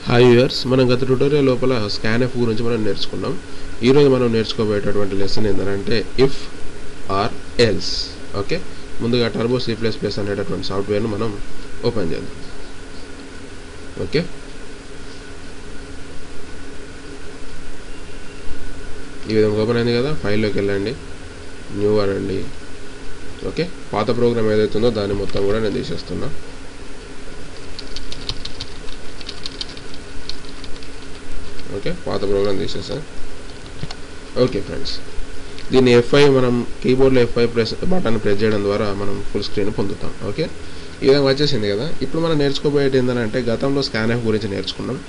Hi viewers, మనం గత tutorial లోపల స్కాన్ఎఫ్ గురించి మనం నేర్చుకున్నాం. ఈరోజు మనం నేర్చుకోబోయేటటువంటి లెసన్ ఏంటంటే ఇఫ్ ఆర్ ఎల్స్. ఓకే, ముందుగా టర్బో C++ అనేటటువంటి సాఫ్ట్వేర్ను మనం ఓపెన్ చేద్దాం. ఓకే, ఈ విధంగా ఓపెన్ అయింది కదా. ఫైల్లోకి వెళ్ళండి, న్యూ అనండి. ఓకే, పాత ప్రోగ్రామ్ ఏదైతే ఉందో దాన్ని మొత్తం కూడా నేను తీసేస్తున్నా. ఓకే, పాత ప్రోగ్రామ్ తీసేసాను. ఓకే ఫ్రెండ్స్, దీన్ని F5 మనం కీబోర్డ్లో F5 బటన్ ప్రెస్ చేయడం ద్వారా మనం ఫుల్ స్క్రీన్ పొందుతాం. ఓకే, ఈ విధంగా వచ్చేసింది కదా. ఇప్పుడు మనం నేర్చుకోబోయేది ఏంటంటే గతంలో స్కాన్ఎఫ్ గురించి నేర్చుకున్నాం.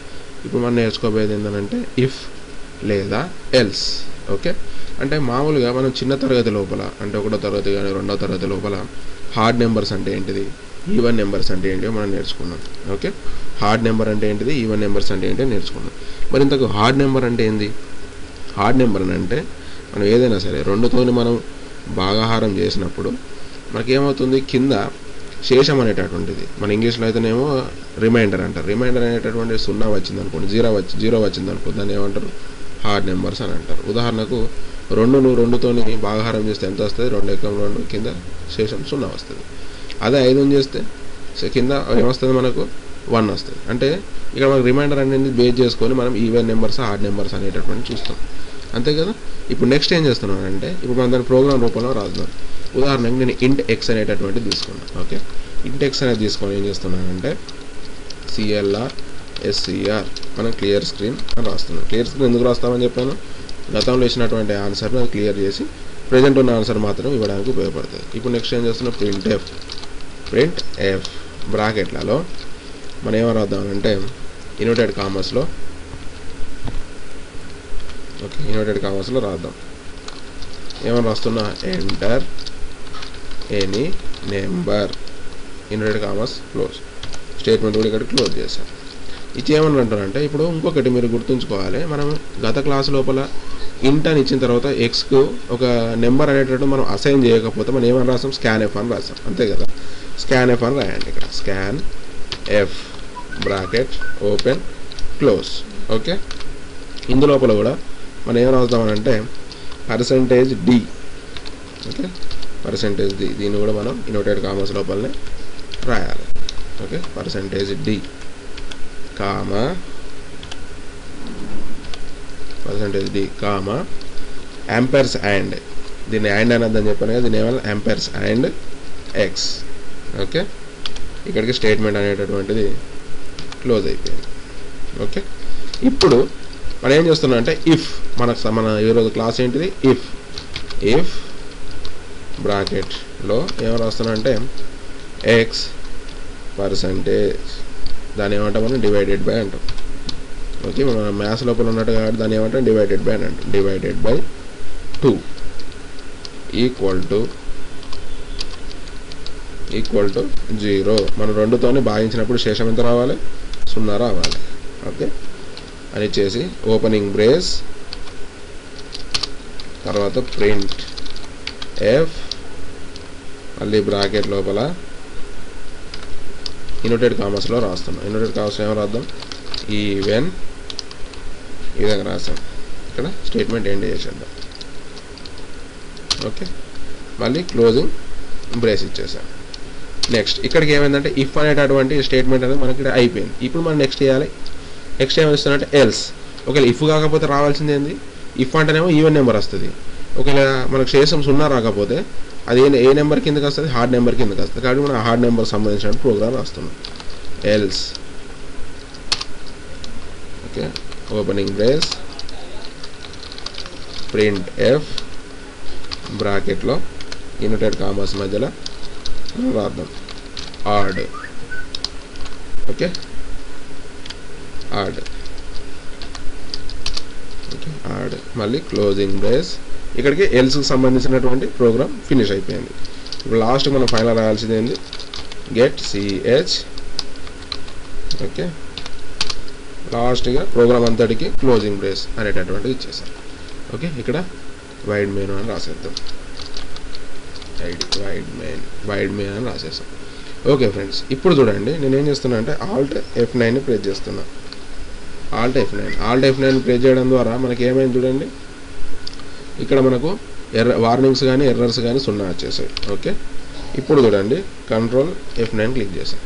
ఇప్పుడు మనం నేర్చుకోబోయేది ఏంటంటే ఇఫ్ లేదా ఎల్స్. ఓకే, అంటే మామూలుగా మనం చిన్న తరగతి లోపల, అంటే 1వ తరగతి కానీ 2వ తరగతి లోపల హార్డ్ నెంబర్స్ అంటే ఏంటిది, ఈవెన్ నెంబర్స్ అంటే ఏంటిదో మనం నేర్చుకున్నాం. ఓకే, హార్డ్ నెంబర్ అంటే ఏంటిది, ఈవెన్ నెంబర్స్ అంటే ఏంటో నేర్చుకున్నాం. మరి ఇంతకు హార్డ్ నెంబర్ అంటే ఏంది? హార్డ్ నెంబర్ అని అంటే మనం ఏదైనా సరే 2తోని మనం భాగాహారం చేసినప్పుడు మనకేమవుతుంది, కింద శేషం అనేటటువంటిది, మన ఇంగ్లీష్లో అయితేనేమో రిమైండర్ అంటారు. రిమైండర్ అనేటటువంటి 0 వచ్చింది అనుకోండి, 0 వచ్చింది అనుకో, దాన్ని ఏమంటారు, హార్డ్ నెంబర్స్ అని అంటారు. ఉదాహరణకు 2ను 2తోని భాగాహారం చేస్తే ఎంత వస్తుంది, 2 × 2 కింద శేషం 0 వస్తుంది. అదే 5ని చేస్తే కింద ఏమొస్తుంది, మనకు 1 వస్తుంది. అంటే ఇక్కడ మనకు రిమైండర్ అనేది బేస్ చేసుకొని మనం ఈవెన్ నెంబర్స్, హార్డ్ నెంబర్స్ అనేటటువంటి చూస్తాం, అంతే కదా. ఇప్పుడు నెక్స్ట్ ఏం చేస్తున్నాను అంటే, ఇప్పుడు మనం దాని ప్రోగ్రామ్ రూపంలో రాస్తున్నాం. ఉదాహరణకు నేను ఇంట్ ఎక్స్ అనేటటువంటిది తీసుకున్నాను. ఓకే, ఇంట్ ఎక్స్ అనేది తీసుకొని ఏం చేస్తున్నానంటే CLR మనం క్లియర్ స్క్రీన్ అని రాస్తున్నాం. క్లియర్ స్క్రీన్ ఎందుకు రాస్తామని చెప్పాను, గతంలో ఇచ్చినటువంటి ఆన్సర్ని అది క్లియర్ చేసి ప్రజెంట్ ఉన్న ఆన్సర్ మాత్రం ఇవ్వడానికి ఉపయోగపడుతుంది. ఇప్పుడు నెక్స్ట్ ఏం చేస్తున్నాం, ప్రింట్ ఎఫ్ బ్రాకెట్లలో మనం ఏమని రాద్దామంటే ఇన్వర్టెడ్ కామర్స్లో, ఓకే, ఇన్వర్టెడ్ కామర్స్లో రాద్దాం. ఏమని రాస్తున్నా, enter any number, inverted commas close. Statement కూడా ఇక్కడ క్లోజ్ చేశాం. ఇది ఏమని అంటారంటే, ఇప్పుడు ఇంకొకటి మీరు గుర్తుంచుకోవాలి, మనం గత క్లాస్ లోపల ఇంట్ అని ఇచ్చిన తర్వాత ఎక్స్కు ఒక నెంబర్ అనేటట్టు మనం అసైన్ చేయకపోతే మనం ఏమని రాసాం, స్కాన్ఎఫ్ అని రాసాం, అంతే కదా. స్కాన్ఎఫ్ అని రాయండి ఇక్కడ, scanf bracket open close. Okay, ఇందులోపల కూడా మనం ఏం రాద్దామనంటే %d. ఓకే, %d, దీన్ని కూడా మనం ఇన్వర్టెడ్ కామర్స్ లోపలనే రాయాలి. Okay, %d comma %d comma amperes and, దీన్ని యాండ్ అనద్దని చెప్పాను కదా, దీన్ని ఏమన్నా యాంపర్స్ అండ్ ఎక్స్. ఓకే, ఇక్కడికి స్టేట్మెంట్ అనేటటువంటిది క్లోజ్ అయిపోయింది. ఓకే, ఇప్పుడు మనం ఏం చేస్తున్నాం అంటే ఇఫ్ మన ఈరోజు క్లాస్ ఏంటిది, ఇఫ్ బ్రాకెట్లో ఏమో రాస్తున్నా అంటే ఎక్స్ పర్సంటేజ్, దాన్ని ఏమంటాం మనం డివైడెడ్ బై అంటాం. ఓకే, మన మ్యాథ్స్ లోపల ఉన్నట్టు కాబట్టి దాన్ని ఏమంటాం డివైడెడ్ బై అని అంటాం. Divided by 2 equal to 0. మనం 2తోని భాగించినప్పుడు శేషం ఎంత రావాలి, 0 రావాలి. ఓకే, అని చేసి ఓపెనింగ్ బ్రేస్ తర్వాత ప్రింట్ ఎఫ్, మళ్ళీ బ్రాకెట్ లోపల ఇన్వర్టెడ్ కామర్స్లో రాస్తున్నాం. ఇన్వర్టెడ్ కామర్స్లో ఏమో రాద్దాం, ఈవెన్, ఈ విధంగా రాస్తాం. ఇక్కడ స్టేట్మెంట్ ఎండ్ చేసేద్దాం. ఓకే, మళ్ళీ క్లోజింగ్ బ్రేస్ ఇచ్చేసాం. నెక్స్ట్ ఇక్కడికి ఏమైందంటే ఇఫ్ అనేటటువంటి స్టేట్మెంట్ అనేది మనకి ఇక్కడ అయిపోయింది. ఇప్పుడు మనం నెక్స్ట్ చేయాలి. నెక్స్ట్ ఏమి ఇస్తానంటే ఎల్స్. ఒకవేళ ఇఫ్ కాకపోతే రావాల్సింది ఏంది, ఇఫ్ అంటేనేమో ఈవెన్ నెంబర్ వస్తుంది. ఒకవేళ మనకు శేషం 0 రాకపోతే అది ఏ నెంబర్ కిందకి వస్తుంది, హార్డ్ నెంబర్ కిందకి వస్తుంది. కాబట్టి మనం హార్డ్ నెంబర్ సంబంధించిన ప్రోగ్రామ్ రాస్తున్నాం. Else, okay, opening brace printf బ్రాకెట్లో ఇన్వర్టెడ్ కామర్స్ మధ్యలో మనం రాద్దాం odd. Okay, odd, okay, odd, మళ్ళీ క్లోజింగ్ బ్రేస్. ఇక్కడికి ఎల్స్కి సంబంధించినటువంటి ప్రోగ్రామ్ ఫినిష్ అయిపోయింది. ఇప్పుడు లాస్ట్ మనం ఫైనల్ రాయాల్సింది ఏంది, గెట్ సిహెచ్. ఓకే, లాస్ట్గా ప్రోగ్రామ్ అంతటికి క్లోజింగ్ బ్రేస్ అనేటటువంటిది ఇచ్చేసాం. ఓకే, ఇక్కడ వైడ్ మెయిన్ అని రాసేద్దాం, వైడ్ మెయిన్ అని రాసేసాం. ఓకే ఫ్రెండ్స్, ఇప్పుడు చూడండి నేను ఏం చేస్తున్నా అంటే Alt F9 ప్రెస్ చేస్తున్నా. ఆల్ట్ F9 ప్రెస్ చేయడం ద్వారా మనకి ఏమైంది చూడండి, ఇక్కడ మనకు వార్నింగ్స్ కానీ ఎర్రర్స్ కానీ 0 వచ్చేసాయి. ఓకే, ఇప్పుడు చూడండి కంట్రోల్ F9 క్లిక్ చేసాం.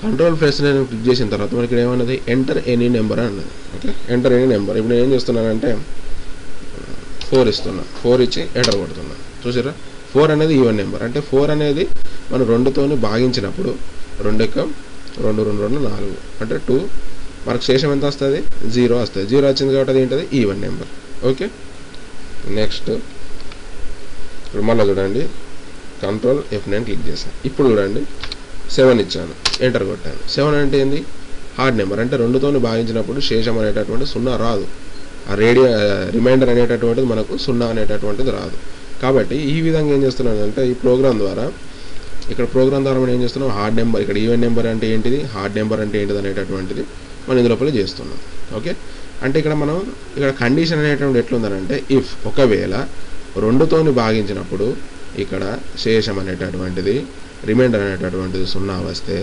కంట్రోల్ F9 క్లిక్ చేసిన తర్వాత మనకి ఇక్కడ ఏమన్నది ఎంటర్ ఎనీ నెంబర్ అన్నది. Okay, enter any number. ఇప్పుడు నేను ఏం చేస్తున్నానంటే 4 ఇస్తున్నా, 4 ఇచ్చి ఎంటర్ కొడుతున్నా. చూసారా, 4 అనేది ఈవెన్ నెంబర్. అంటే 4 అనేది మనం 2తోని భాగించినప్పుడు 2 1 2 2 2 4 అంటే 2 మనకు శేషం ఎంత వస్తుంది, 0 వస్తుంది. 0 వచ్చింది కాబట్టి అది ఏంటది ఈవెన్ నెంబర్. ఓకే, నెక్స్ట్ ఇప్పుడు మళ్ళీ చూడండి కంట్రోల్ F9 క్లిక్ చేశాను. ఇప్పుడు చూడండి 7 ఇచ్చాను, ఎంటర్ కొట్టాను. 7 అంటే ఏంది, హార్డ్ నెంబర్. అంటే 2తోని భాగించినప్పుడు శేషం అనేటటువంటి 0 రాదు. ఆ రిమైండర్ అనేటటువంటిది మనకు 0 అనేటటువంటిది రాదు. కాబట్టి ఈ విధంగా ఏం చేస్తున్నానంటే ఈ ప్రోగ్రామ్ ద్వారా మనం ఏం చేస్తున్నాం, హార్డ్ నెంబర్, ఇక్కడ ఈవెన్ నెంబర్ అంటే ఏంటిది, హార్డ్ నెంబర్ అంటే ఏంటిది అనేటటువంటిది మనం ఇందులోపల చేస్తున్నాం. ఓకే, అంటే ఇక్కడ కండిషన్ అనేటువంటి ఎట్లుందనంటే ఇఫ్ ఒకవేళ 2తోని భాగించినప్పుడు ఇక్కడ శేషం అనేటటువంటిది రిమైండర్ అనేటటువంటిది 0 వస్తే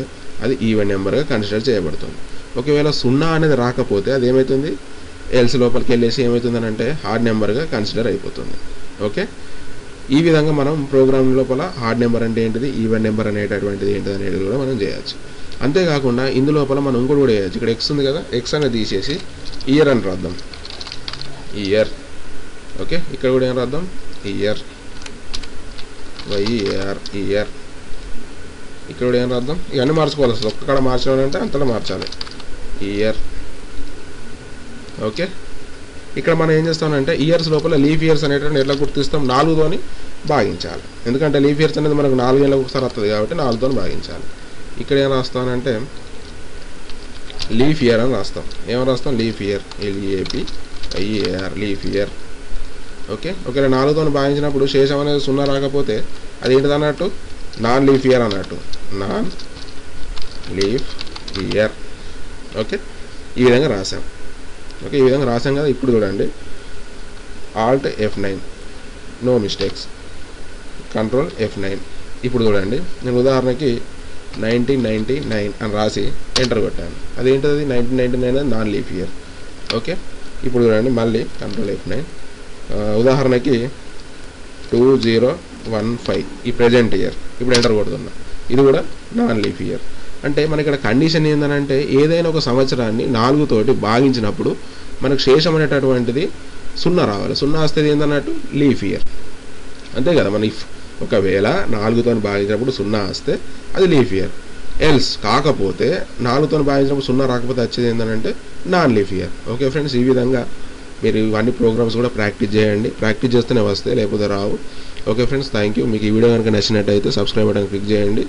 అది ఈవెన్ నెంబర్గా కన్సిడర్ చేయబడుతుంది. ఒకవేళ 0 అనేది రాకపోతే అది ఏమవుతుంది, ఎల్స్ లోపలికి వెళ్ళేసి ఏమవుతుందనంటే హార్డ్ నెంబర్గా కన్సిడర్ అయిపోతుంది. ఓకే, ఈ విధంగా మనం ప్రోగ్రామ్ లోపల హార్డ్ నెంబర్ అంటే ఏంటిది, ఈవెన్ నెంబర్ అనేటటువంటిది ఏంటిది అనేది కూడా మనం చేయొచ్చు. అంతేకాకుండా ఇందులోపల మనం ఇంకోటి కూడా చేయొచ్చు. ఇక్కడ ఎక్స్ ఉంది కదా, ఎక్స్ అనేది తీసేసి ఇయర్ అని రాద్దాం, ఇయర్. ఓకే, ఇక్కడ కూడా ఏం రాద్దాం, ఇయర్, YER, ఇయర్. ఇక్కడ కూడా ఏం రాద్దాం, ఇవన్నీ మార్చుకోవాలి. అసలు ఒక్కడ మార్చాలంటే అంతలో మార్చాలి, ఇయర్. ఓకే, ఇక్కడ మనం ఏం చేస్తామంటే ఇయర్స్ లోపల లీఫ్ ఇయర్స్ అనేటువంటి ఎట్లా గుర్తిస్తాం, 4తోని భాగించాలి. ఎందుకంటే లీఫ్ ఇయర్స్ అనేది మనకు 4 ఏళ్ళకి ఒకసారి వస్తుంది కాబట్టి 4తోని భాగించాలి. ఇక్కడ ఏం రాస్తానంటే లీఫ్ ఇయర్ అని రాస్తాం. ఏమని రాస్తాం, leap year, LEAPIER, leap year. Okay, ఒకవేళ 4తోని భాగించినప్పుడు శేషం అనేది 0 రాకపోతే అది ఏంటిది అన్నట్టు, నాన్ లీఫ్ ఇయర్ అన్నట్టు, నాన్ లీఫ్ ఇయర్. ఓకే, ఈ విధంగా రాసాం. ఓకే, ఈ విధంగా రాసాం కదా. ఇప్పుడు చూడండి Alt F9, no mistakes, control F9. ఇప్పుడు చూడండి నేను ఉదాహరణకి 1999 అని రాసి ఎంటర్ కొట్టాను. అదేంటిది 1999 అనేది నాన్ లీఫ్ ఇయర్. ఓకే, ఇప్పుడు చూడండి మళ్ళీ కంట్రోల్ F9, ఉదాహరణకి 2015 ఈ ప్రజెంట్ ఇయర్. ఇప్పుడు ఎంటర్ కొడుతున్నా, ఇది కూడా నాన్ లీఫ్ ఇయర్. అంటే మన ఇక్కడ కండిషన్ ఏంటంటే ఏదైనా ఒక సంవత్సరాన్ని 4తోటి భాగించినప్పుడు మనకు శేషం అనేటటువంటిది 0 రావాలి. 0 వస్తే ఏంటన్నట్టు లీఫ్ ఇయర్, అంతే కదా. మన ఇఫ్ ఒకవేళ 4తోని భాగించినప్పుడు 0 వస్తే అది లీఫ్ ఇయర్. ఎల్స్ కాకపోతే 4తోని భాగించినప్పుడు 0 రాకపోతే వచ్చేది ఏంటంటే non leap year. Okay friends, ఈ విధంగా మీరు ఇవన్నీ ప్రోగ్రామ్స్ కూడా ప్రాక్టీస్ చేయండి. ప్రాక్టీస్ చేస్తేనే వస్తాయి, లేకపోతే రావు. Okay friends, thank you. మీకు ఈ వీడియో కనుక నచ్చినట్టయితే సబ్స్క్రైబ్ బటన్ క్లిక్ చేయండి.